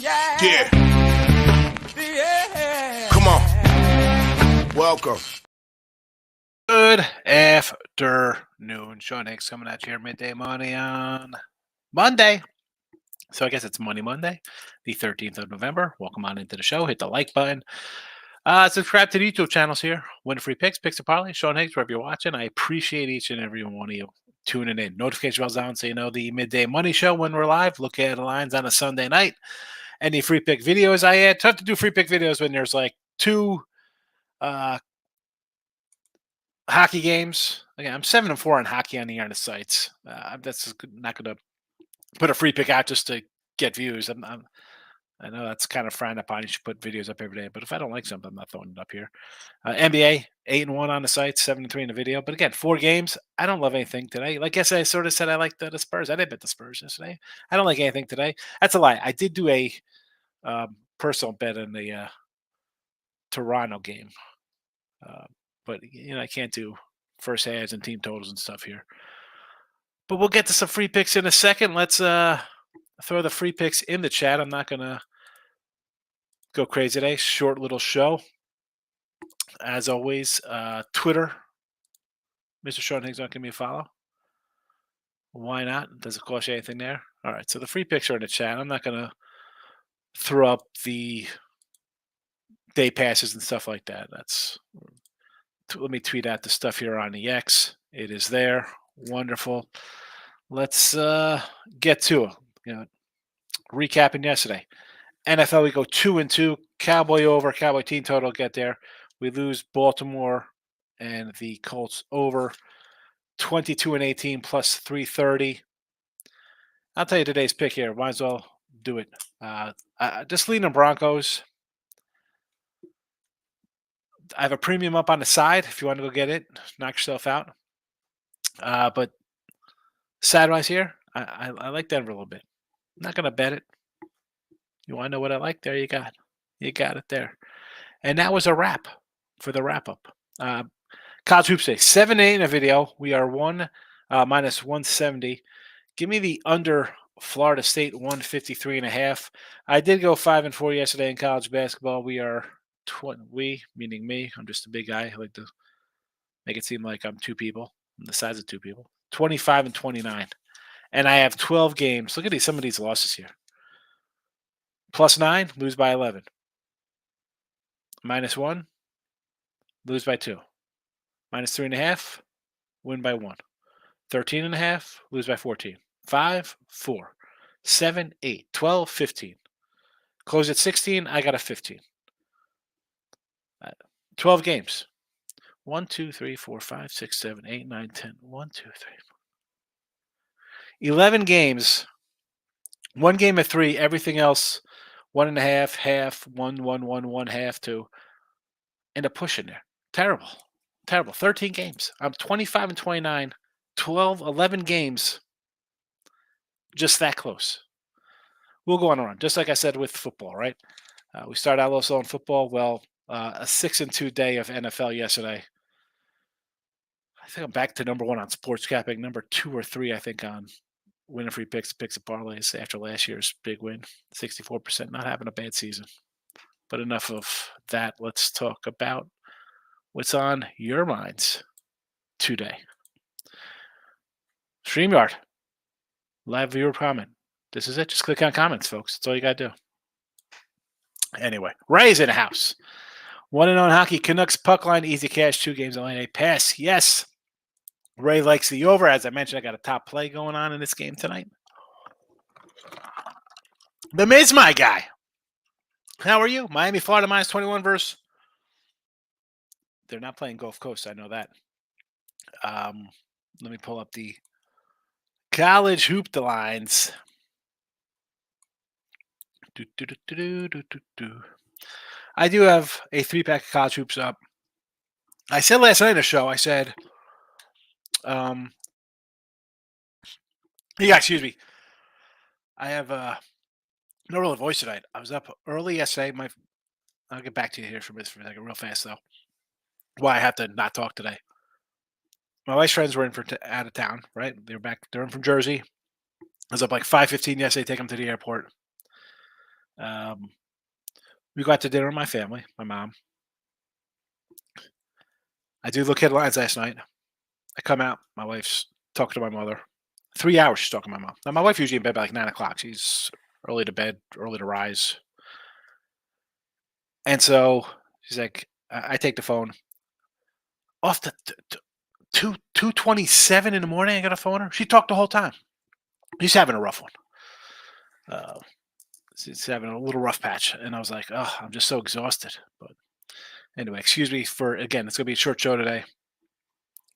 Yeah. Come on. Welcome. Good afternoon. Sean Higgs coming at you here midday money on Monday. So I guess it's Monday, the 13th of November. Welcome on into the show. Hit the like button. Subscribe to the YouTube channels here. Win free picks, picks of parlay. Sean Higgs, wherever you're watching. I appreciate each and every one of you tuning in. Notification bells on so you know the midday money show when we're live. Look at the lines on a Sunday night. Any free pick videos I add. Tough to do free pick videos when there's like two hockey games. Again, I'm 7-4 on hockey on the internet sites. That's not going to put a free pick out just to get views. I know that's kind of frowned upon. You should put videos up every day, but if I don't like something, I'm not throwing it up here. NBA 8-1 on the site, 7-3 in the video. But again, 4 games. I don't love anything today. Like yesterday, I sort of said I liked the Spurs. I did bet the Spurs yesterday. I don't like anything today. That's a lie. I did do a personal bet in the Toronto game. But I can't do first halves and team totals and stuff here. But we'll get to some free picks in a second. Let's throw the free picks in the chat. I'm not gonna go crazy today. Short little show. As always, Twitter. Mr. Sean Higgs, don't give me a follow. Why not? Does it cost you anything there? All right. So the free picks are in the chat. I'm not gonna throw up the day passes and stuff like that. Let me tweet out the stuff here on the X. It is there. Wonderful. Let's get to it. Recapping yesterday. NFL, we go 2-2. Cowboy over. Cowboy team total get there. We lose Baltimore and the Colts over. 22-18 plus 330. I'll tell you today's pick here. Might as well do it. Just lean the Broncos. I have a premium up on the side if you want to go get it. Knock yourself out. But side-wise here, I like Denver a little bit. I'm not going to bet it. You want to know what I like? There you got it there. And that was a wrap for the wrap-up. College Hoops Day, 7-8 in a video. We are minus 170. Give me the under Florida State 153.5. I did go 5-4 yesterday in college basketball. We are we, meaning me. I'm just a big guy. I like to make it seem like I'm two people. I'm the size of two people. 25-29. And I have 12 games. Look at some of these losses here. +9, lose by 11. -1, lose by 2. -3.5, win by 1. 13.5, lose by 14. 5, 4, 7, 8, 12, 15. Close at 16, I got a 15. 12 games. 1, 2, 3, 4, 5, 6, 7, 8, 9, 10. 1, 2, 3, 4. 11 games. 1 game of 3. Everything else, 1.5, half, 1, 1, 1, 1, half, 2. End up pushing there. Terrible. 13 games. I'm 25-29. 11 games. Just that close. We'll go on a run. Just like I said with football, right? We started out a little slow in football. Well, a 6-2 day of NFL yesterday. I think I'm back to number 1 on sports capping. Number 2 or 3, I think, on winning free picks of parlays after last year's big win. 64%. Not having a bad season. But enough of that. Let's talk about what's on your minds today. StreamYard. Live viewer comment. This is it. Just click on comments, folks. That's all you got to do. Anyway, Ray's in the house. 1-0 hockey. Canucks puck line. Easy cash. 2 games. Only a pass. Yes. Ray likes the over. As I mentioned, I got a top play going on in this game tonight. The Miz, my guy. How are you? Miami, Florida, -21 versus. They're not playing Gulf Coast. I know that. Let me pull up the college hoop lines. I do have a 3-pack of college hoops up. I said last night in the show, I said, excuse me. I have no real voice tonight. I was up early yesterday. I'll get back to you here for a second, real fast though. Why I have to not talk today. My wife's friends were out of town, right? They're back. They're in from Jersey. I was up like 5:15 yesterday. Take them to the airport. Um, we go out to dinner with my family, my mom. I do look headlines last night. I come out. My wife's talking to my mother. 3 hours she's talking to my mom. Now my wife usually in bed by like 9 o'clock. She's early to bed, early to rise. And so she's like, I take the phone off the 2:27 in the morning. I got a phone her. She talked the whole time. She's having a rough one. Uh, she's having a little rough patch, and I was like, oh, I'm just so exhausted. But anyway, excuse me for again. It's gonna be a short show today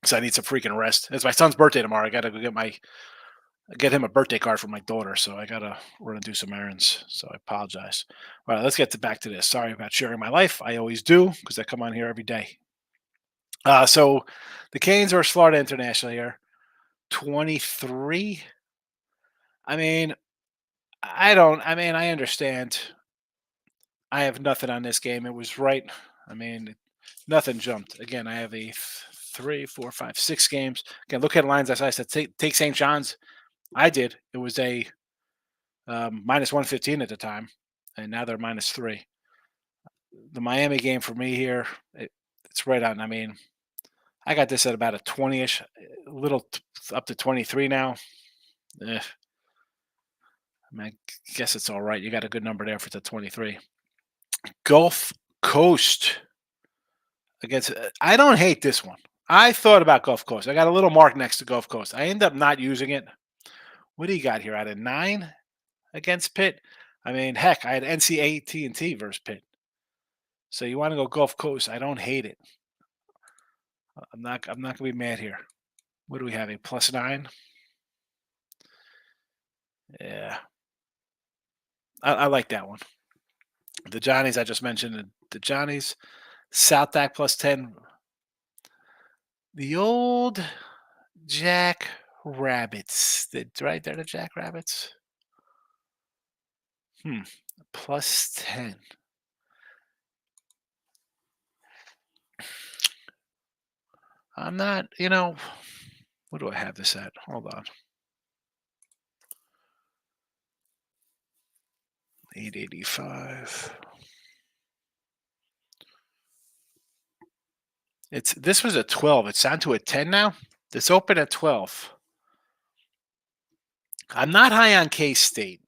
because I need some freaking rest. It's my son's birthday tomorrow. I gotta go get him a birthday card from my daughter, so I gotta run and do some errands. So I apologize. All right, let's get back to this. Sorry about sharing my life. I always do because I come on here every day. So the Canes versus Florida International here, 23. I mean, I don't. I mean, I understand. I have nothing on this game. It was right. I mean, nothing jumped. Again, I have a 3, 4, 5, 6 games. Again, look at lines. As I said, take St. John's. I did. It was a minus 115 at the time, and now they're -3. The Miami game for me here, it's right on. I mean, I got this at about a 20-ish, a little up to 23 now. I mean, I guess it's all right. You got a good number there for the 23. Gulf Coast against. I don't hate this one. I thought about Gulf Coast. I got a little mark next to Gulf Coast. I end up not using it. What do you got here? Out of 9 against Pitt. I mean, heck, I had NC-AT&T versus Pitt. So you want to go Gulf Coast? I don't hate it. I'm not. I'm not gonna be mad here. What do we have? A +9. Yeah, I like that one. The Johnnies I just mentioned. The Johnnies. South Dak +10. The old Jack Rabbits. Right there, the Jack Rabbits. +10. I'm not. What do I have this at? Hold on. 885. This was a 12. It's down to a 10 now. It's open at 12. I'm not high on K-State.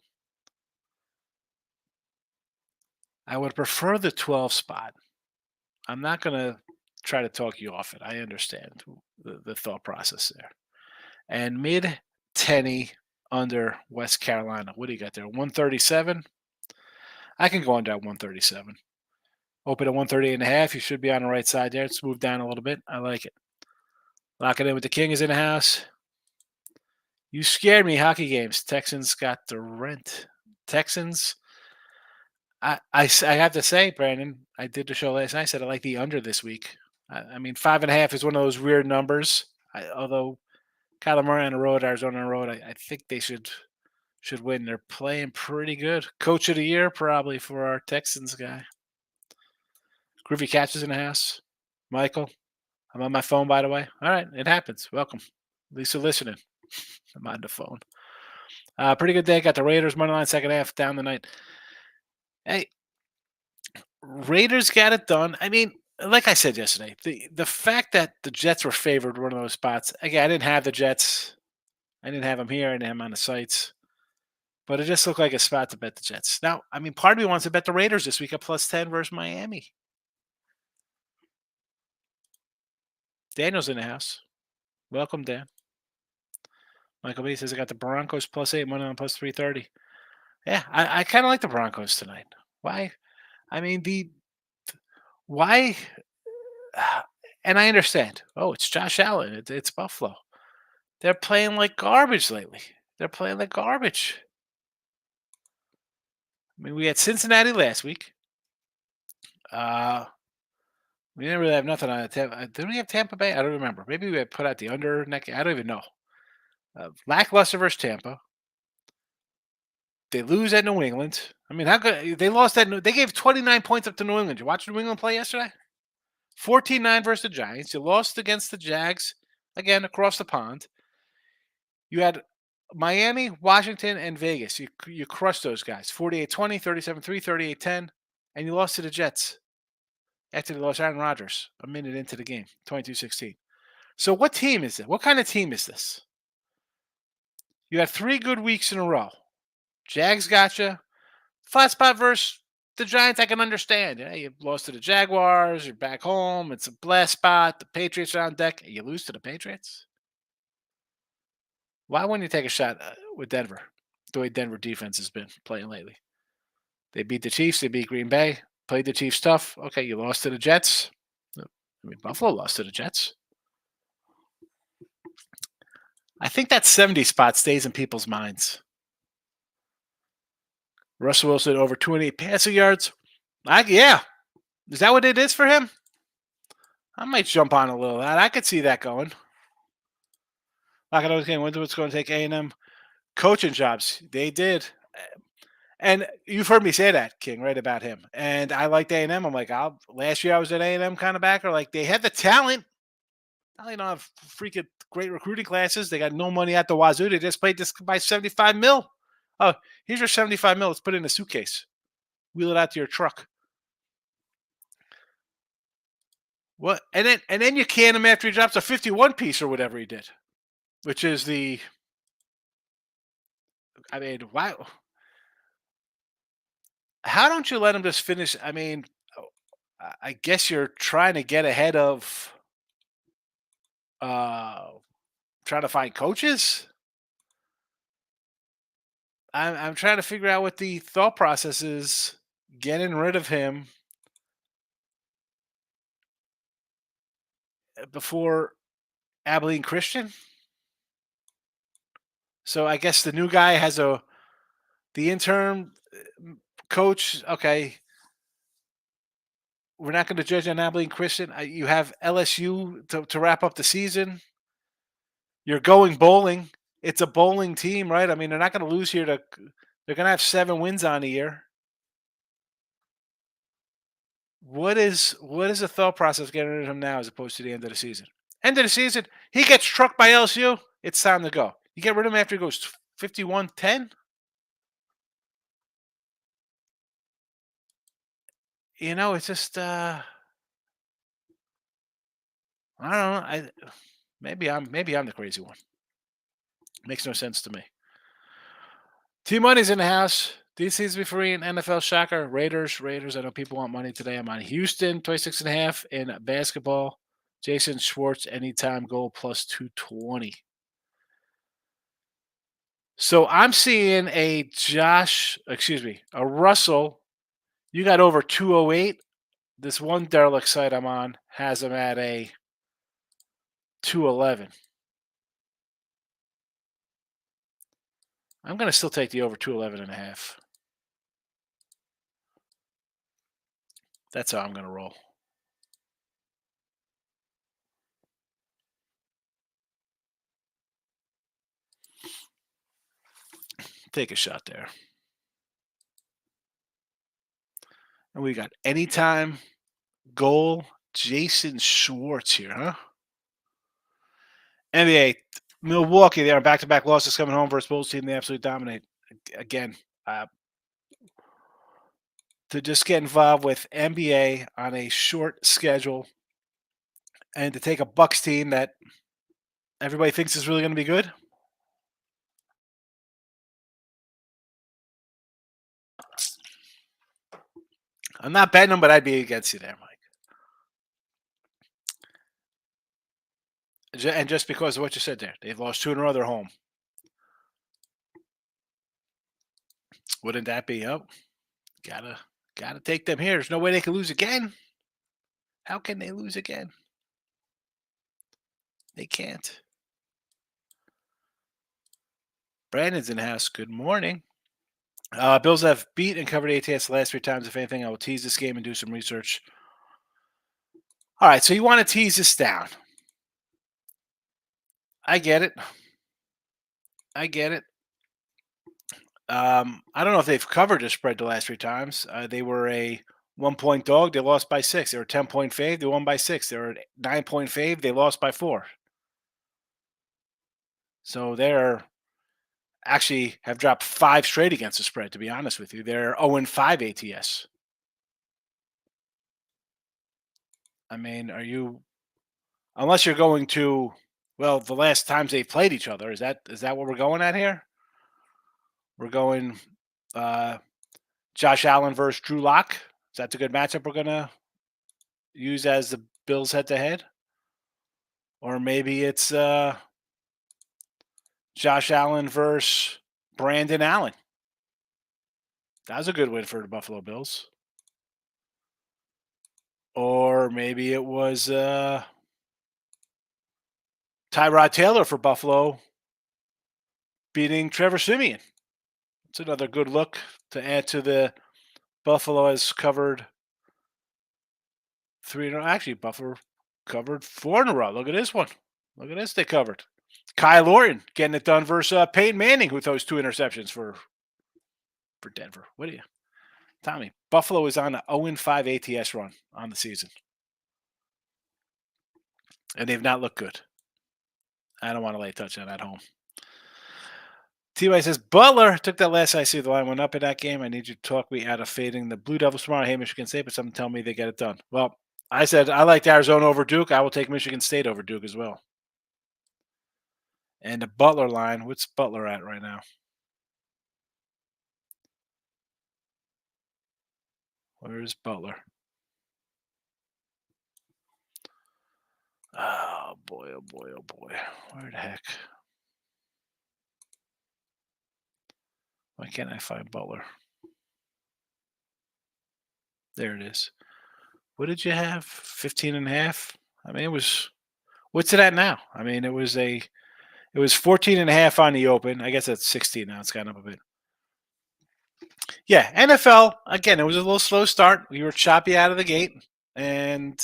I would prefer the 12 spot. I'm not going to try to talk you off it. I understand the thought process there. And mid Tenny under West Carolina. What do you got there? 137? I can go under at 137. Open at 138.5. You should be on the right side there. It's moved down a little bit. I like it. Lock it in with the King is in the house. You scared me, hockey games. Texans got the rent. Texans. I have to say, Brandon, I did the show last night. I said I like the under this week. I mean, 5.5 is one of those weird numbers. Although Kyler Murray on the road, Arizona on the road, I think they should win. They're playing pretty good. Coach of the year, probably, for our Texans guy. Groovy Catches in the house. Michael, I'm on my phone, by the way. All right, it happens. Welcome. At least you're listening. I'm on the phone. Pretty good day. Got the Raiders money line second half down the night. Hey, Raiders got it done. I mean, like I said yesterday, the fact that the Jets were favored one of those spots. Again, I didn't have the Jets. I didn't have them here. I didn't have them on the sites. But it just looked like a spot to bet the Jets. Now, I mean, part of me wants to bet the Raiders this week at +10 versus Miami. Daniel's in the house. Welcome, Dan. Michael B says I got the Broncos +8, money on +330. Yeah, I kind of like the Broncos tonight. Why? I mean, why? And I understand. Oh, it's Josh Allen. It's Buffalo. They're playing like garbage lately. They're playing like garbage. I mean, we had Cincinnati last week. We didn't really have nothing on it. Did we have Tampa Bay? I don't remember. Maybe we had put out the under neck. I don't even know. Lackluster versus Tampa. They lose at New England. I mean, how good they lost at they gave 29 points up to New England. You watch New England play yesterday? 14-9 versus the Giants. You lost against the Jags again across the pond. You had Miami, Washington, and Vegas. You crushed those guys. 48-20, 37-3, 38-10, and you lost to the Jets after they lost Aaron Rodgers a minute into the game, 22-16. So what team is it? What kind of team is this? You had 3 good weeks in a row. Jags got you. Flat spot versus the Giants, I can understand. Yeah, you lost to the Jaguars. You're back home. It's a blast spot. The Patriots are on deck. And you lose to the Patriots? Why wouldn't you take a shot with Denver? The way Denver defense has been playing lately. They beat the Chiefs. They beat Green Bay. Played the Chiefs tough. Okay, you lost to the Jets. I mean, Buffalo lost to the Jets. I think that 70 spot stays in people's minds. Russell Wilson over 28 passing yards. Yeah. Is that what it is for him? I might jump on a little of that. I could see that going. Like I was saying, what's going to take A&M coaching jobs? They did. And you've heard me say that, King, right, about him. And I liked A&M. I'm like, last year I was an A&M kind of backer. Like, they had the talent. Now they don't have freaking great recruiting classes. They got no money at the wazoo. They just played this by 75 mil. Oh, here's your 75 mil. Let's put it in a suitcase. Wheel it out to your truck. What? And then you can him after he drops a 51 piece or whatever he did, which is I mean, wow. How don't you let him just finish? I mean, I guess you're trying to get ahead of uh trying to find coaches. I'm trying to figure out what the thought process is getting rid of him before Abilene Christian. So I guess the new guy has the interim coach. Okay, we're not going to judge on Abilene Christian. You have LSU to wrap up the season. You're going bowling. It's a bowling team, right? I mean, they're not going to lose here. They're going to have 7 wins on the year. What is the thought process getting rid of him now as opposed to the end of the season? End of the season, he gets trucked by LSU. It's time to go. You get rid of him after he goes 51-10. It's just I don't know. Maybe I'm the crazy one. Makes no sense to me. T Money's in the house. These seems to be free in NFL shocker. Raiders. I know people want money today. I'm on Houston, 26.5 in basketball. Jason Schwartz, anytime goal plus 220. So I'm seeing a Russell. You got over 208. This one derelict site I'm on has him at a 211. I'm going to still take the over 211.5. That's how I'm going to roll. Take a shot there. And we got anytime goal Jason Schwartz here, huh? NBA, Milwaukee, they are back-to-back losses coming home versus Bulls team. They absolutely dominate. Again, to just get involved with NBA on a short schedule and to take a Bucks team that everybody thinks is really going to be good. I'm not betting them, but I'd be against you there, Mike. And just because of what you said there, they've lost 2 in a row, they're home. Wouldn't that be up? Gotta take them here. There's no way they can lose again. How can they lose again? They can't. Brandon's in the house. Good morning. Bills have beat and covered ATS the last 3 times. If anything, I will tease this game and do some research. All right, so you want to tease this down. I get it. I don't know if they've covered the spread the last 3 times. They were a 1-point dog. They lost by 6. They were a 10-point fave. They won by 6. They were a 9-point fave. They lost by 4. So they're actually have dropped 5 straight against the spread, to be honest with you. They're 0-5 ATS. I mean, are you, unless you're going to, well, the last times they played each other, is that what we're going at here? We're going uh Josh Allen versus Drew Lock. Is that the good matchup we're gonna use as the Bills head to head? Or maybe it's Josh Allen versus Brandon Allen. That was a good win for the Buffalo Bills. Or maybe it was Tyrod Taylor for Buffalo beating Trevor Siemian. It's another good look to add to the Buffalo has covered 3 in a row. Actually, Buffalo covered 4 in a row. Look at this one. Look at this. They covered. Kyle Orton getting it done versus Peyton Manning, who throws 2 interceptions for Denver. What do you, Tommy? Buffalo is on an 0-5 ATS run on the season, and they've not looked good. I don't want to lay a touchdown at home. T.Y. says, Butler took that last I see. The line went up in that game. I need you to talk me out of fading the Blue Devils tomorrow. Hey, Michigan State, but something tell me they get it done. Well, I said I liked Arizona over Duke. I will take Michigan State over Duke as well. And the Butler line, what's Butler at right now? Where's Butler? Oh, boy, oh, boy, oh, boy. Where the heck? Why can't I find Butler? There it is. What did you have? 15.5? I mean, it was, what's it at now? I mean, it was 14.5 on the open. I guess that's 16 now. It's gone up a bit. Yeah, NFL, again, it was a little slow start. We were choppy out of the gate, and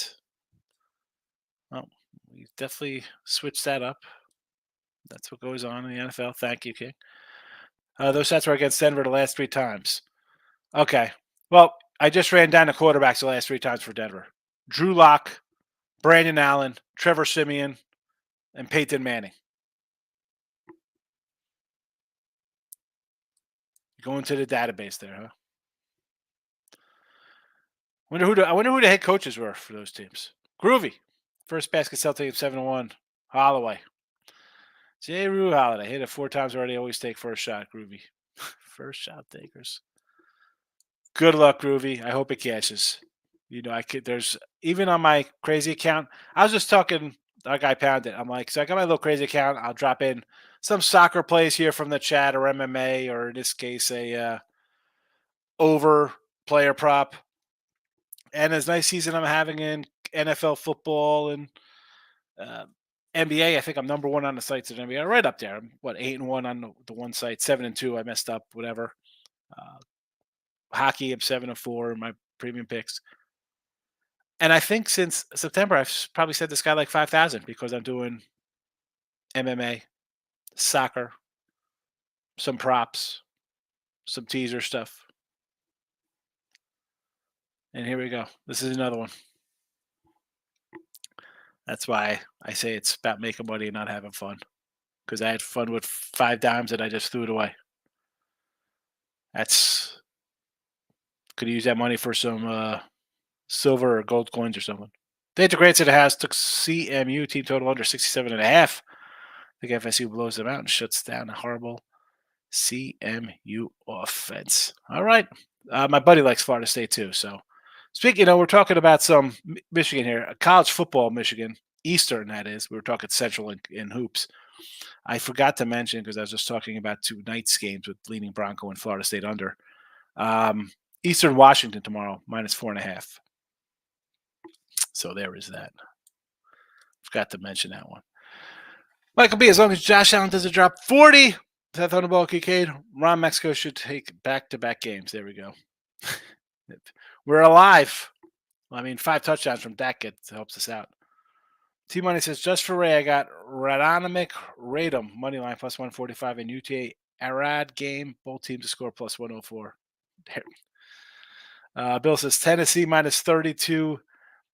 well, we definitely switched that up. That's what goes on in the NFL. Thank you, King. Those stats were against Denver the last 3 times. Okay. Well, I just ran down the quarterbacks the last 3 times for Denver. Drew Lock, Brandon Allen, Trevor Siemian, and Peyton Manning. Going to the database there, huh? I wonder who the head coaches were for those teams. Groovy. First basket Celtic 7-1. Holloway. J. Rue Holiday. Hit it 4 times already. Always take first shot. Groovy. First shot takers. Good luck, Groovy. I hope it catches. You know, there's even on my crazy account. I was just talking. Our guy pounded. I'm like, so I got my little crazy account. I'll drop in some soccer plays here from the chat or MMA, or in this case, a over player prop. And as nice season I'm having in NFL football and NBA, I think I'm number 1 on the sites at NBA. Right up there. I'm 8-1 on the one site, 7-2. I messed up, whatever. Hockey, I'm 7-4 in my premium picks. And I think since September, I've probably said this guy like 5,000 because I'm doing MMA, soccer, some props, some teaser stuff. And here we go. This is another one. That's why I say it's about making money and not having fun. Because I had fun with 5 dimes and I just threw it away. Could use that money for some silver or gold coins or something. Data grades to the house took CMU team total under 67.5. I think FSU blows them out and shuts down a horrible CMU offense. All right. My buddy likes Florida State too. So, speaking, we're talking about some Michigan here. College football, Michigan, Eastern, that is. We were talking Central in hoops. I forgot to mention, because I was just talking about tonight's games with leaning Bronco and Florida State under. Eastern Washington tomorrow, -4.5. So there is that. Forgot to mention that one. Michael B, as long as Josh Allen doesn't drop 40, Seth on the ball, Kincaid, Ron Mexico should take back-to-back games. There we go. We're alive. Well, I mean, 5 touchdowns from Dak helps us out. T-Money says, just for Ray, I got Radonomic Radom, money line +145, and UTA Arad game, both teams to score +104. Bill says, Tennessee -32.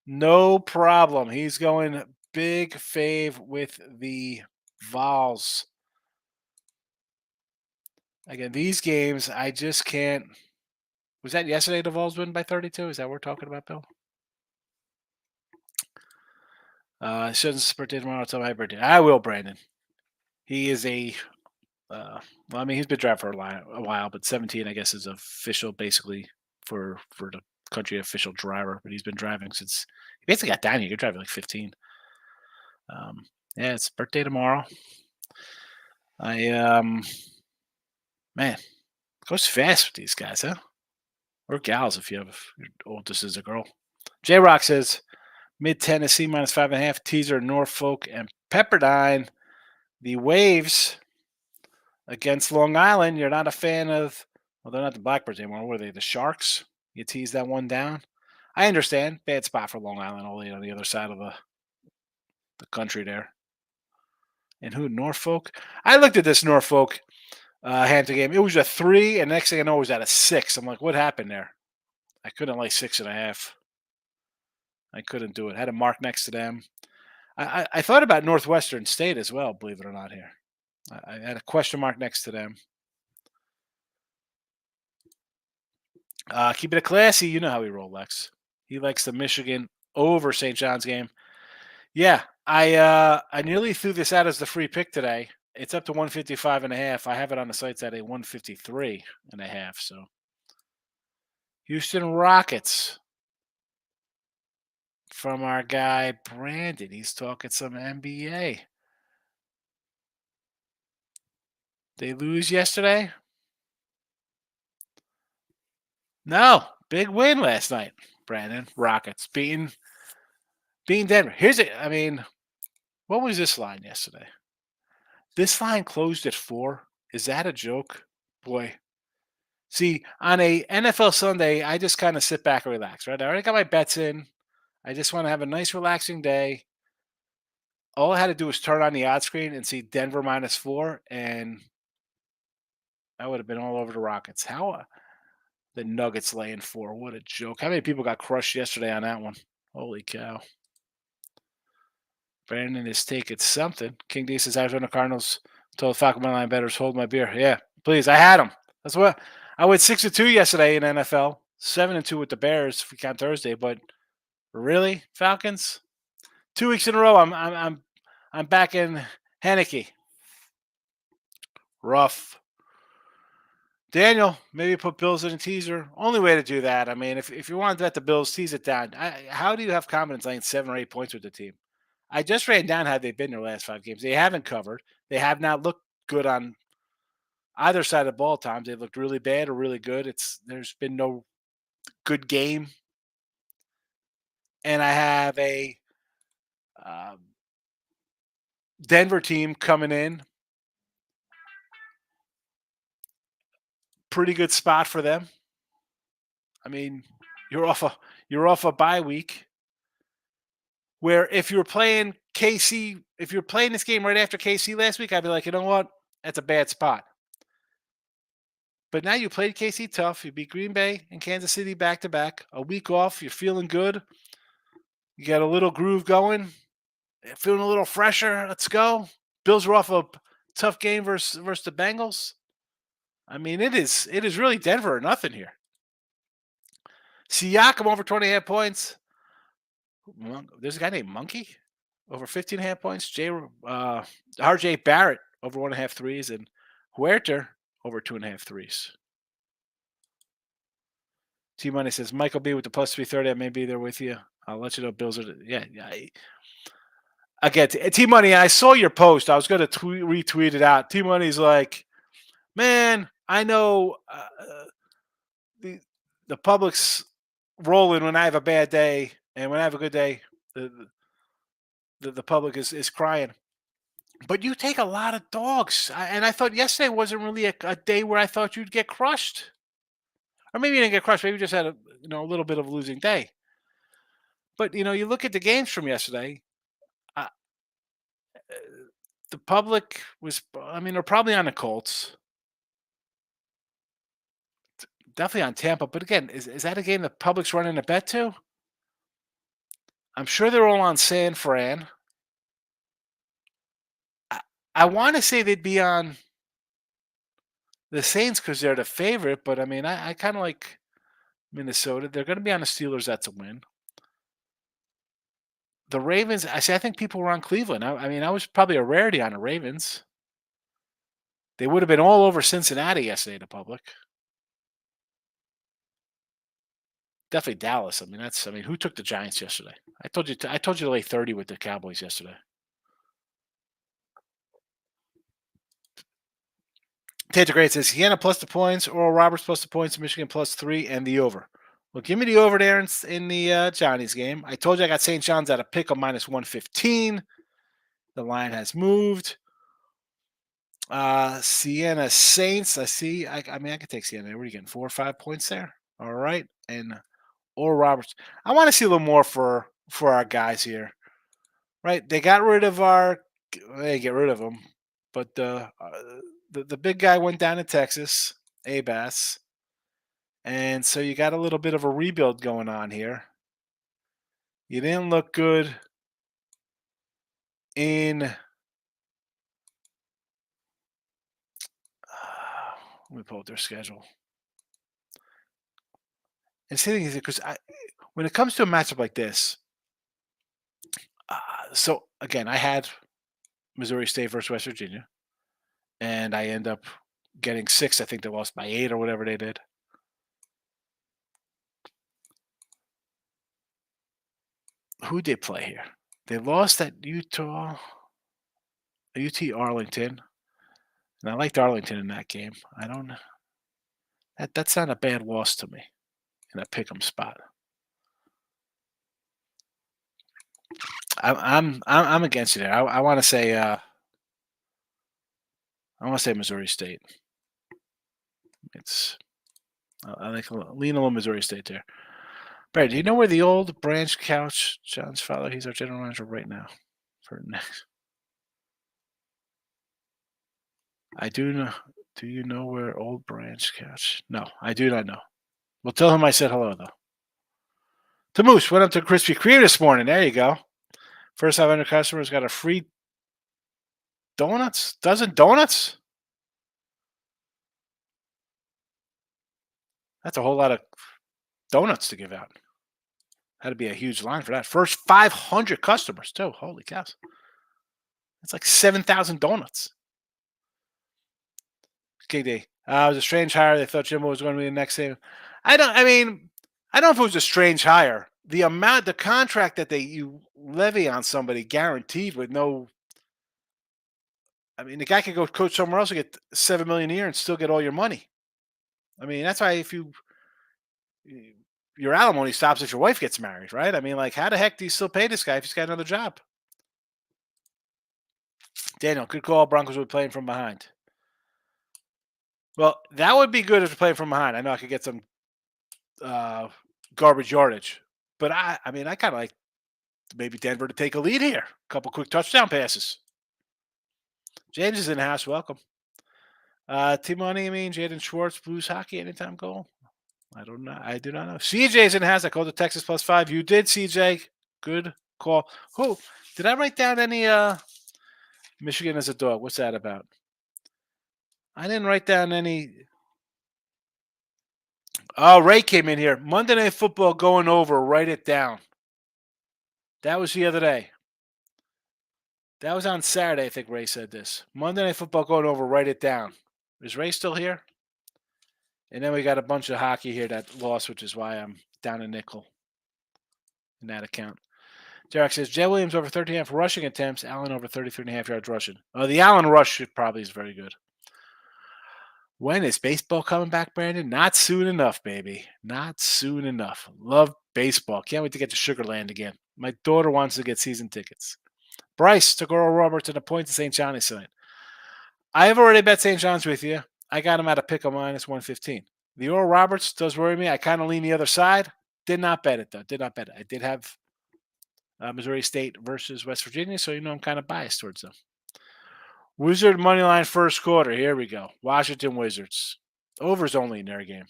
No problem. He's going big fave with the Vols. Again, these games, I just can't. Was that yesterday? The Vols win by 32. Is that what we're talking about, Bill? Shouldn't birthday tomorrow. Tell my birthday. I will, Brandon. He is a. Well, I mean, he's been driving for a while, but 17, I guess, is official, basically for the country official driver. But he's been driving since he basically got down here. You're driving like 15. Yeah, it's birthday tomorrow. I man, it goes fast with these guys, huh? Or gals if you have your oldest is a girl. J Rock says mid Tennessee -5.5 teaser Norfolk and Pepperdine. The Waves against Long Island. You're not a fan of. Well, they're not the Blackbirds anymore. Were they the Sharks? You tease that one down. I understand. Bad spot for Long Island, only on the other side of the country there. And who Norfolk? I looked at this Norfolk Hampton game. It was a 3, and next thing I know, it was at a 6. I'm like, what happened there? I couldn't lay 6.5. I couldn't do it. I had a mark next to them. I thought about Northwestern State as well, believe it or not. Here, I had a question mark next to them. Keep it classy. You know how he roll, Lex. He likes the Michigan over St. John's game. Yeah, I nearly threw this out as the free pick today. It's up to 155.5. I have it on the sites at a 153.5. So Houston Rockets from our guy Brandon. He's talking some NBA. They lose yesterday? No, big win last night, Brandon. Rockets beating Denver. Here's it. I mean, what was this line yesterday? This line closed at 4. Is that a joke? Boy. See, on a NFL Sunday, I just kind of sit back and relax, right? I already got my bets in. I just want to have a nice, relaxing day. All I had to do was turn on the odds screen and see Denver -4, and I would have been all over the Rockets. How the Nuggets laying 4? What a joke! How many people got crushed yesterday on that one? Holy cow! Brandon is taking something. King D says Arizona Cardinals told Falcon Line betters hold my beer. Yeah, please. I had them. That's what I went 6-2 yesterday in NFL. 7-2 with the Bears if we count Thursday. But really, Falcons? 2 weeks in a row. I'm back in Henneke. Rough. Daniel, maybe put Bills in a teaser. Only way to do that. I mean, if you want to bet the Bills, tease it down. How do you have confidence laying 7 or 8 points with the team? I just ran down how they've been their last 5 games. They haven't covered. They have not looked good on either side of the ball times. They've looked really bad or really good. There's been no good game. And I have a um, Denver team coming in. Pretty good spot for them. I mean, you're off a bye week. Where if you're playing KC, if you're playing this game right after KC last week, I'd be like, you know what? That's a bad spot. But now you played KC tough. You beat Green Bay and Kansas City back to back. A week off. You're feeling good. You got a little groove going. Feeling a little fresher. Let's go. Bills are off a tough game versus the Bengals. I mean, it is really Denver or nothing here. Siakam over 20.5 points. There's a guy named Monkey over 15.5 points. RJ Barrett over 1.5 threes, and Huerter over 2.5 threes. T Money says Michael B with the plus 330. I may be there with you. I'll let you know. Bills are yeah. Again, T Money. I saw your post. I was going to retweet it out. T Money's like, man, I know the public's rolling when I have a bad day, and when I have a good day, the public is crying. But you take a lot of dogs, and I thought yesterday wasn't really a day where I thought you'd get crushed, or maybe you didn't get crushed. Maybe you just had a little bit of a losing day. But you look at the games from yesterday. Uh, the public was, I mean, they're probably on the Colts, definitely on Tampa. But again, is that a game the public's running a bet to? I'm sure they're all on San Fran. I want to say they'd be on the Saints because they're the favorite, but I mean, I kind of like Minnesota. They're going to be on the Steelers. That's a win. The Ravens. I see. I think people were on Cleveland. I mean, I was probably a rarity on the Ravens. They would have been all over Cincinnati yesterday. The public. Definitely Dallas. I mean, that's. I mean, who took the Giants yesterday? I told you. I told you to lay 30 with the Cowboys yesterday. Tater Great says Sienna plus the points, Oral Roberts plus the points, Michigan plus 3, and the over. Well, give me the over there in the Johnny's game. I told you I got St. John's at a pick of minus 115. The line has moved. Sienna Saints. I see. I mean, I could take Sienna. What are you getting? 4 or 5 points there. All right, and Oral Roberts. I want to see a little more for our guys here. Right? They got rid of our. They get rid of them, but the big guy went down to Texas. Abass. And so you got a little bit of a rebuild going on here. You didn't look good in. Let me pull up their schedule. And see, because when it comes to a matchup like this, so again, I had Missouri State versus West Virginia, and I end up getting 6. I think they lost by 8 or whatever they did. Who did play here? They lost at UT Arlington, and I liked Arlington in that game. I don't. That's not a bad loss to me in a pick'em spot. I'm against you there. I want to say Missouri State. It's I like lean a little Missouri State there. Barry, do you know where the old Branch Couch, John's father? He's our general manager right now. For next, I do know. Do you know where old Branch Couch? No, I do not know. Well, tell him I said hello though. To Moose, went up to Krispy Kreme this morning. There you go. First 500 customers got a free dozen donuts. That's a whole lot of donuts to give out. Had to be a huge line for that. First 500 customers, too. Holy cows. That's like 7,000 donuts. KD. It was a strange hire. They thought Jimbo was going to be the next thing. I don't know if it was a strange hire. The contract that you levy on somebody guaranteed with no. I mean, the guy could go coach somewhere else and get $7 million a year and still get all your money. I mean, that's why if your alimony stops if your wife gets married, right? I mean, like, how the heck do you still pay this guy if he's got another job? Daniel, good call. Broncos would play him from behind. Well, that would be good if they're playing from behind. I know I could get some garbage yardage, but I mean, I kind of like maybe Denver to take a lead here. A couple quick touchdown passes. James is in the house. Welcome. Timoni, I mean, Jaden Schwartz, Blues hockey, anytime goal. I don't know. I do not know. CJ's in the house. I called the Texas +5. You did, CJ. Good call. Who did I write down any Michigan as a dog? What's that about? I didn't write down any. Oh, Ray came in here. Monday Night Football going over. Write it down. That was the other day. That was on Saturday, I think Ray said this. Monday Night Football going over. Write it down. Is Ray still here? And then we got a bunch of hockey here that lost, which is why I'm down a nickel in that account. Derek says, Jay Williams over 13.5 rushing attempts. Allen over 33.5 yards rushing. Oh, the Allen rush probably is very good. When is baseball coming back, Brandon? Not soon enough, baby. Not soon enough. Love baseball. Can't wait to get to Sugar Land again. My daughter wants to get season tickets. Bryce took Oral Roberts and a point to St. John's tonight. I have already bet St. John's with you. I got him at a pick of minus 115. The Oral Roberts does worry me. I kind of lean the other side. Did not bet it, though. Did not bet it. I did have Missouri State versus West Virginia, so I'm kind of biased towards them. Wizard money line first quarter. Here we go. Washington Wizards. Overs only in their game.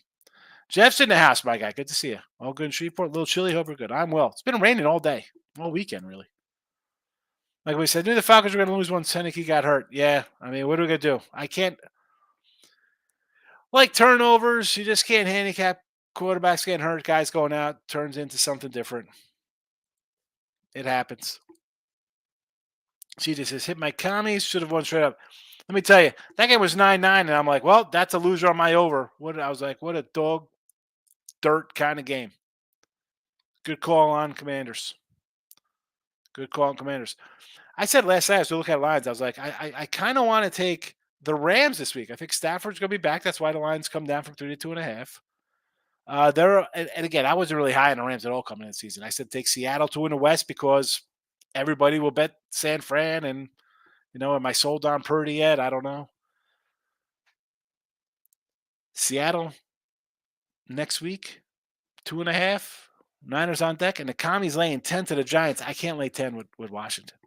Jeff's in the house, my guy. Good to see you. All good in Shreveport. A little chilly. Hope you're good. I'm well. It's been raining all day. All weekend, really. Like we said, I knew the Falcons were going to lose once Henneke got hurt. Yeah. I mean, what are we going to do? I can't. Like turnovers, you just can't handicap quarterbacks getting hurt, guys going out, turns into something different. It happens. CJ says, hit my commies, should have won straight up. Let me tell you, that game was 9-9, and I'm like, well, that's a loser on my over. I was like, what a dog dirt kind of game. Good call on Commanders. Good call on Commanders. I said last night as we look at lines, I was like, I kind of want to take the Rams this week. I think Stafford's going to be back. That's why the lines come down from 3 to 2.5. And again, I wasn't really high on the Rams at all coming in the season. I said take Seattle to win the West because everybody will bet San Fran, and am I sold on Purdy yet? I don't know. Seattle next week, 2.5. Niners on deck, and the commies laying 10 to the Giants. I can't lay 10 with Washington.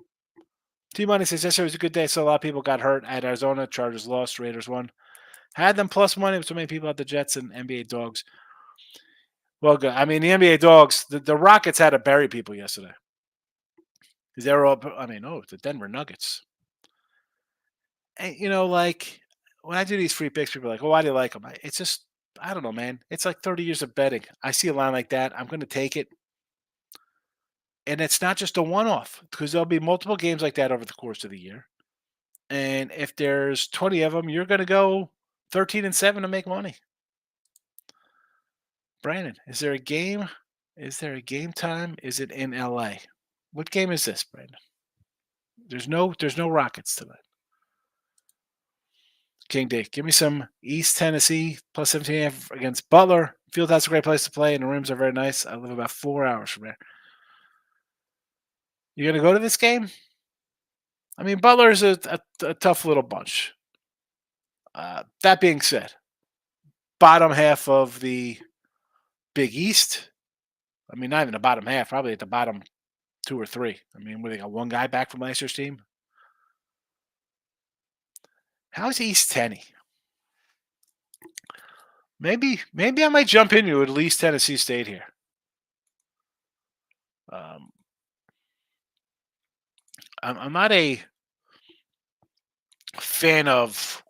T-Money says yesterday was a good day, so a lot of people got hurt. I had Arizona, Chargers lost, Raiders won. Had them plus money with so many people at the Jets and NBA dogs. Well, good. I mean, the NBA dogs, the Rockets had to bury people yesterday. Because they were all, the Denver Nuggets. And, when I do these free picks, people are like, well, why do you like them? It's just, I don't know, man. It's like 30 years of betting. I see a line like that. I'm going to take it. And it's not just a one-off because there'll be multiple games like that over the course of the year. And if there's 20 of them, you're going to go 13-7 to make money. Brandon, is there a game? Is there a game time? Is it in LA? What game is this, Brandon? There's no Rockets tonight. King Dick, give me some East Tennessee plus 17 against Butler. Fieldhouse is a great place to play, and the rooms are very nice. I live about 4 hours from there. You going to go to this game? I mean, Butler is a tough little bunch. That being said, bottom half of the Big East. I mean, not even the bottom half, probably at the bottom 2 or 3. I mean, they got one guy back from last year's team. How's East Tennessee? Maybe I might jump into at least Tennessee State here. I'm not a fan of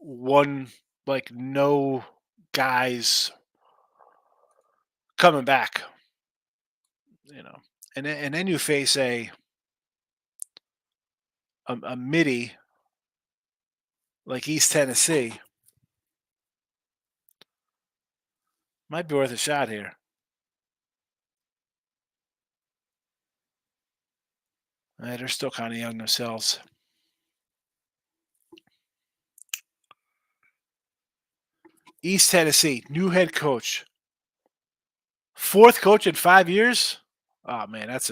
no guys coming back. And then you face a midi like East Tennessee. Might be worth a shot here. They're still kind of young themselves. East Tennessee, new head coach. 4th coach in 5 years? Oh, man, as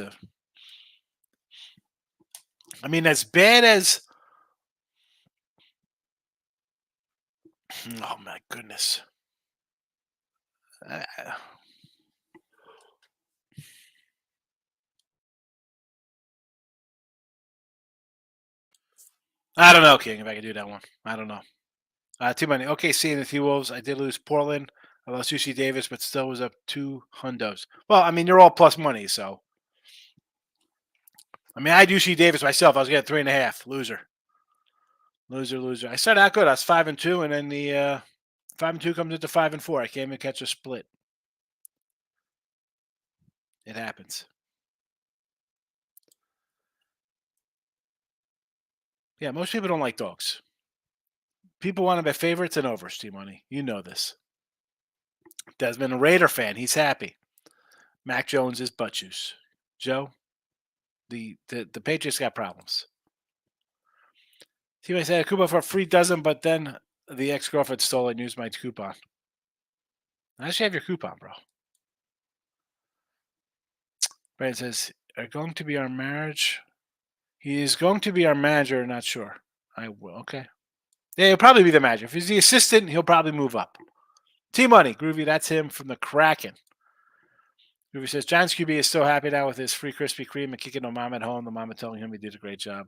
bad as... Oh, my goodness. I don't know, King, if I can do that one. I don't know. Too many. OKC and the T-Wolves. I did lose Portland. I lost UC Davis, but still was up 2 hundos. Well, you're all plus money, so. I had UC Davis myself. I was getting 3.5. Loser. I started out good. I was 5-2, and then the 5-2 comes into 5-4. I can't even catch a split. It happens. Yeah, most people don't like dogs. People want to bet favorites and overs, T-Money. You know this. Desmond, a Raider fan. He's happy. Mac Jones is butt juice. Joe, the Patriots got problems. T-Money said a coupon for a free dozen, but then the ex-girlfriend stole it and used my coupon. I actually have your coupon, bro. Brandon says, are going to be our marriage? He is going to be our manager, not sure. I will. Okay. Yeah, he'll probably be the manager. If he's the assistant, he'll probably move up. T-Money, Groovy, that's him from the Kraken. Groovy says, Giants QB is so happy now with his free Krispy Kreme and kicking the mom at home. The mama telling him he did a great job.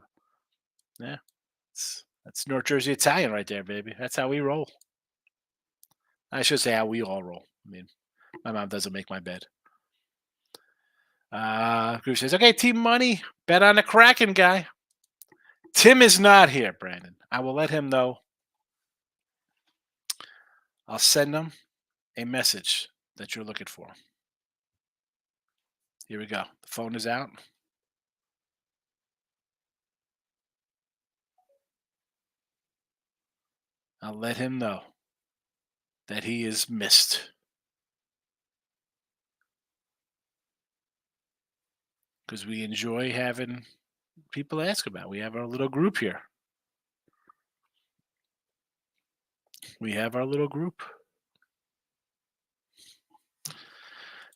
Yeah. That's North Jersey Italian right there, baby. That's how we roll. I should say how we all roll. My mom doesn't make my bed. Groovy says, okay, T-Money, bet on the Kraken guy. Tim is not here, Brandon. I will let him know. I'll send them a message that you're looking for. Here we go. The phone is out. I'll let him know that he is missed because we enjoy having people ask about. We have our little group here. We have our little group.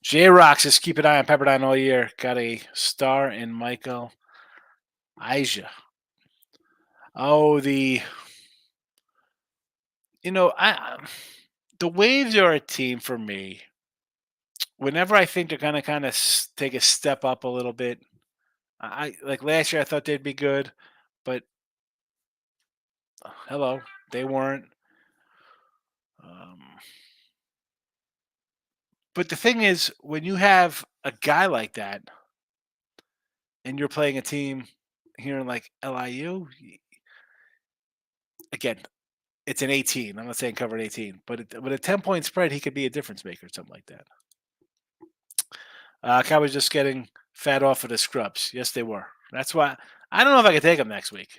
J Rock says keep an eye on Pepperdine all year. Got a star in Michael Aija. Oh, the Waves are a team for me. Whenever I think they're gonna kind of take a step up a little bit, I like last year. I thought they'd be good, but hello, they weren't. Um, but the thing is, when you have a guy like that, and you're playing a team here in like LIU, again, it's an 18. I'm not saying cover an 18, but with a 10-point spread, he could be a difference maker, something like that. Cowboys just getting fat off of the scrubs. Yes, they were. That's why I don't know if I can take them next week.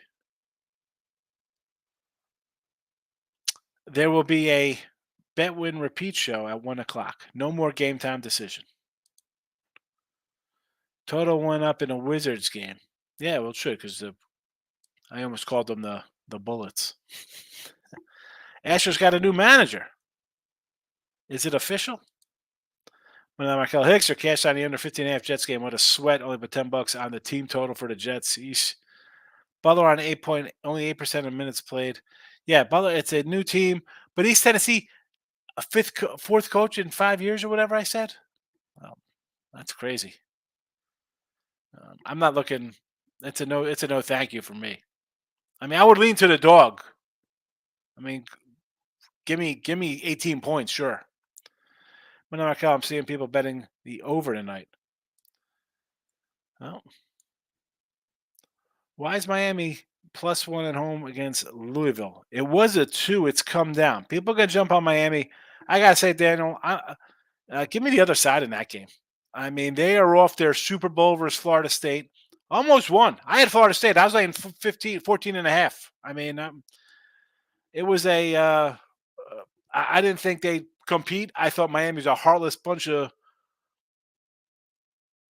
There will be a bet win repeat show at 1 o'clock. No more game time decision. Total went up in a Wizards game. Yeah, well, it should because I almost called them the Bullets. Astros got a new manager. Is it official? When Markel Hicks are cashed on the under 15.5 Jets game. What a sweat! Only but $10 on the team total for the Jets. Eesh. Butler on 8 point, only 8% of minutes played. Yeah, Butler. It's a new team, but East Tennessee, a fourth coach in 5 years or whatever I said. Well, that's crazy. I'm not looking. It's a no. It's a no. Thank you for me. I mean, I would lean to the dog. I mean, give me 18 points, sure. But I'm seeing people betting the over tonight. Oh, why is Miami +1 at home against Louisville? It was a 2. It's come down. People are gonna jump on Miami. I gotta say, Daniel, give me the other side in that game. I mean, they are off their Super Bowl versus Florida State. Almost won. I had Florida State. I was like in 15, 14 and a half. I mean, it was a. I didn't think they'd compete. I thought Miami's a heartless bunch of.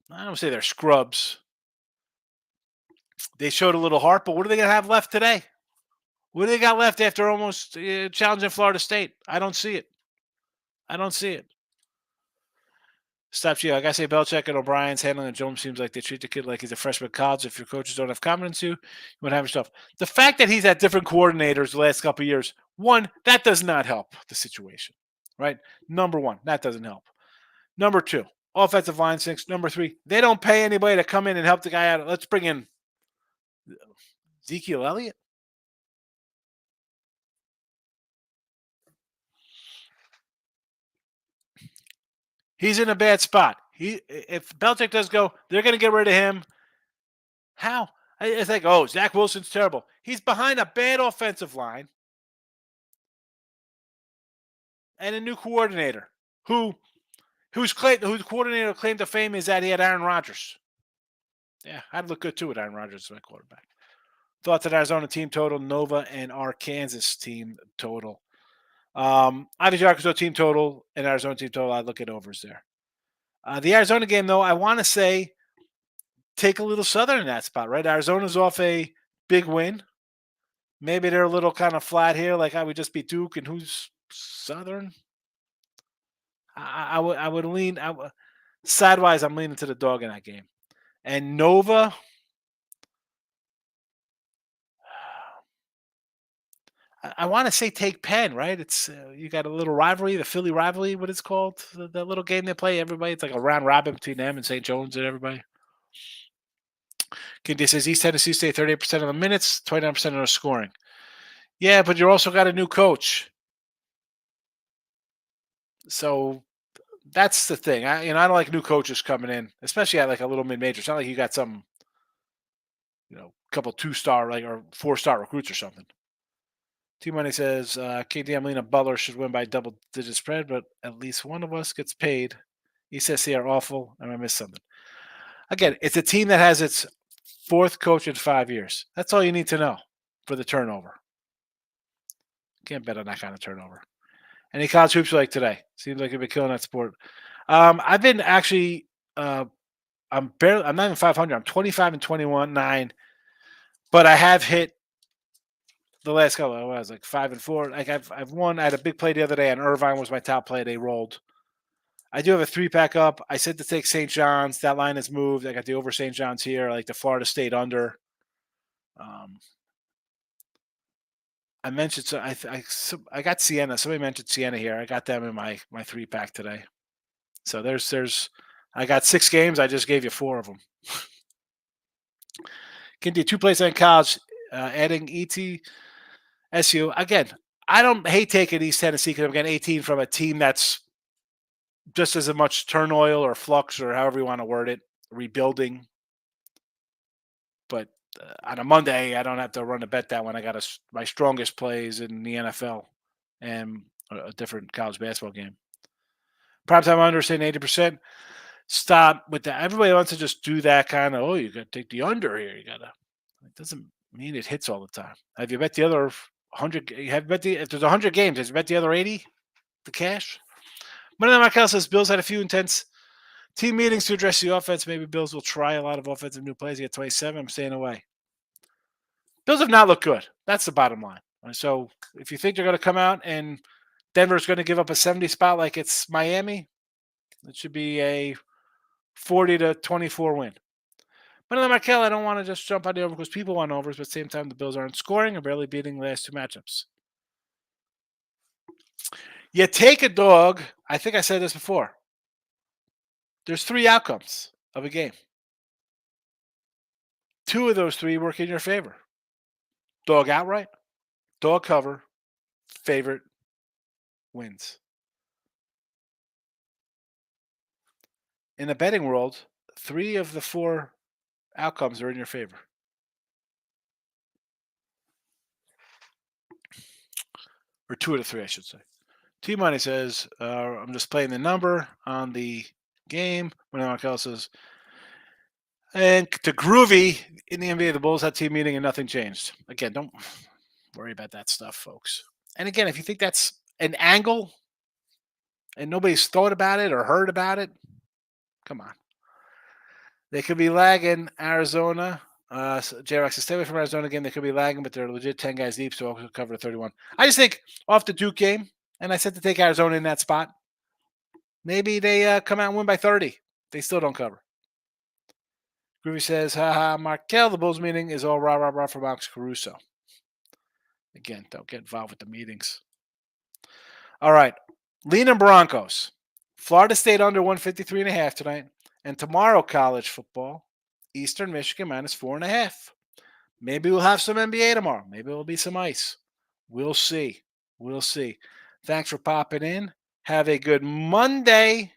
I don't say they're scrubs. They showed a little heart, but what are they going to have left today? What do they got left after almost challenging Florida State? I don't see it. I don't see it. Stop you. Like I say, Belichick and O'Brien's handling Jones seems like they treat the kid like he's a freshman in college. If your coaches don't have confidence, you would have yourself. The fact that he's had different coordinators the last couple of years, one, that does not help the situation, right? Number one, that doesn't help. Number two, offensive line sinks. Number three, they don't pay anybody to come in and help the guy out. Let's bring in Ezekiel Elliott. He's in a bad spot. If Belichick does go, they're going to get rid of him. How? It's like, oh, Zach Wilson's terrible. He's behind a bad offensive line and a new coordinator whose coordinator claim to fame is that he had Aaron Rodgers. Yeah, I'd look good too with Aaron Rodgers as my quarterback. Thoughts on Arizona team total, Nova and Arkansas team total. Obviously, Arkansas team total and Arizona team total, I'd look at overs there. The Arizona game, though, I want to say take a little Southern in that spot, right? Arizona's off a big win. Maybe they're a little kind of flat here, like I would just beat Duke, and who's Southern? I would lean sidewise. I'm leaning to the dog in that game, and Nova. I want to say take Penn, right? It's you got a little rivalry, the Philly rivalry, what it's called, the little game they play. Everybody, it's like a round robin between them and St. John's and everybody. Kid says East Tennessee State 38% of the minutes, 29% of the scoring. Yeah, but you also got a new coach, so that's the thing. I don't like new coaches coming in, especially at like a little mid-major. It's not like you got some, couple 2-star like or 4-star recruits or something. T-Money says, KD Lena Butler should win by double-digit spread, but at least one of us gets paid. ECSC are awful, and I missed something. Again, it's a team that has its fourth coach in 5 years. That's all you need to know for the turnover. Can't bet on that kind of turnover. Any college hoops you like today? Seems like you've been killing that sport. I've been actually, I'm not even 500. I'm 25 and 21, 9, but I have hit the last couple. I was like 5 and 4. Like I've won. I had a big play the other day, and Irvine was my top play. They rolled. I do have a 3-pack up. I said to take St. John's. That line has moved. I got the over St. John's here. I like the Florida State under. I mentioned so I got Siena. Somebody mentioned Siena here. I got them in my 3-pack today. So there's I got 6 games. I just gave you 4 of them. Can do 2 plays in college. Adding ETSU again. I don't hate taking East Tennessee because I'm getting 18 from a team that's just as much turmoil or flux or however you want to word it, rebuilding. But on a Monday, I don't have to run a bet that one. I got my strongest plays in the NFL and a different college basketball game. Primetime under, saying 80%. Stop with that. Everybody wants to just do that kind of, you got to take the under here. It doesn't mean it hits all the time. Have you bet the other 100? If there's 100 games, have you bet the other 80? The cash? Monday Night Markel says Bills had a few intense team meetings to address the offense. Maybe Bills will try a lot of offensive new plays. You get 27. I'm staying away. Bills have not looked good. That's the bottom line. So if you think they're going to come out and Denver's going to give up a 70 spot like it's Miami, it should be a 40-24 win. But in Markel, I don't want to just jump on the over because people want overs, but at the same time, the Bills aren't scoring and barely beating the last 2 matchups. You take a dog. I think I said this before. There's 3 outcomes of a game. 2 of those 3 work in your favor. Dog outright, dog cover, favorite wins. In the betting world, 3 of the 4 outcomes are in your favor. Or 2 of the 3, I should say. T-Money says, I'm just playing the number on the game. When Markel says, and to Groovy, in the NBA, the Bulls had team meeting and nothing changed. Again, don't worry about that stuff, folks. And again, if you think that's an angle and nobody's thought about it or heard about it, come on. They could be lagging Arizona. J-Rock says, stay away from Arizona again. They could be lagging, but they're legit 10 guys deep, so I'll cover 31. I just think off the Duke game, and I said to take Arizona in that spot, maybe they come out and win by 30. They still don't cover. Groovy says, haha, Markel, the Bulls meeting is all rah for Max Caruso. Again, don't get involved with the meetings. All right. Lean and Broncos. Florida State under 153.5 tonight. And tomorrow, college football, Eastern Michigan minus 4.5. Maybe we'll have some NBA tomorrow. Maybe it'll be some ice. We'll see. Thanks for popping in. Have a good Monday.